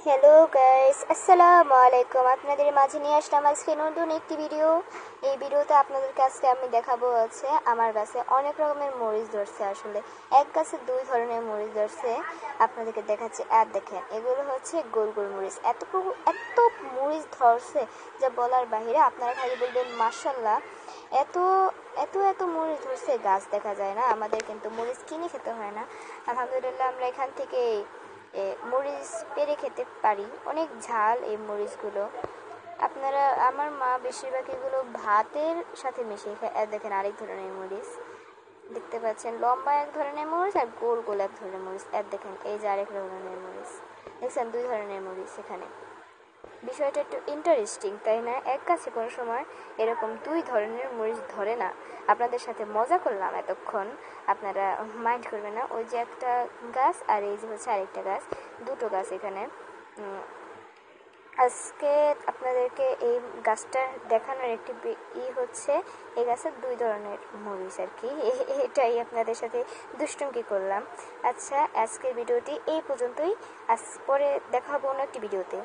Hello guys, আসসালামু আলাইকুম। আপনাদের মাঝে নিয়ে আসলাম আজকে নতুন একটি ভিডিও। এই ভিডিওতে আপনাদেরকে আজকে আমি দেখাবো আমার গাছে অনেক রকমের মরিচ ধরছে। আসলে এক গাছে দুই ধরনের মরিচ ধরছে, আপনাদেরকে দেখাচ্ছি। আর দেখেন, এগুলো হচ্ছে গোল গোল মরিচ। এত মরিচ ধরছে যা বলার বাহিরে। আপনারা খালি বলবেন মাশাআল্লাহ। এত এত মরিচ ধরছে, গাছ দেখা যায় না। আমাদের কিন্তু মরিচ কিনে খেতে হয় না, আলহামদুলিল্লাহ। আমরা এখান থেকে মরিচ পেরে খেতে পারি। অনেক ঝাল এই মরিচগুলো। আমার মা বেশিরভাগ এগুলো ভাতের সাথে মিশিয়ে খায়। দেখেন, আরেক ধরনের মরিচ দেখতে পাচ্ছেন, লম্বা এক ধরনের মরিচ আর গোল গোল এক ধরনের মরিচ। দেখেন, এই যে আরেক ধরনের মরিচ দেখছেন, দুই ধরনের মরিচ। এখানে বিষয়টা একটু ইন্টারেস্টিং, তাই না? এক গাছে কোনো সময় এরকম দুই ধরনের মরিচ ধরে না। আপনাদের সাথে মজা করলাম এতক্ষণ, আপনারা মাইন্ড করবেন না। ওই যে একটা গাছ আর এই যে হচ্ছে আরেকটা গাছ, দুটো গাছ এখানে। আজকে আপনাদেরকে এই গাছটা দেখানোর একটি হচ্ছে, এই গাছের দুই ধরনের মরিচ আর কি। এটাই আপনাদের সাথে দুষ্টুমি করলাম। আচ্ছা, আজকের ভিডিওটি এই পর্যন্তই। পরে দেখা হবে অন্য একটি ভিডিওতে।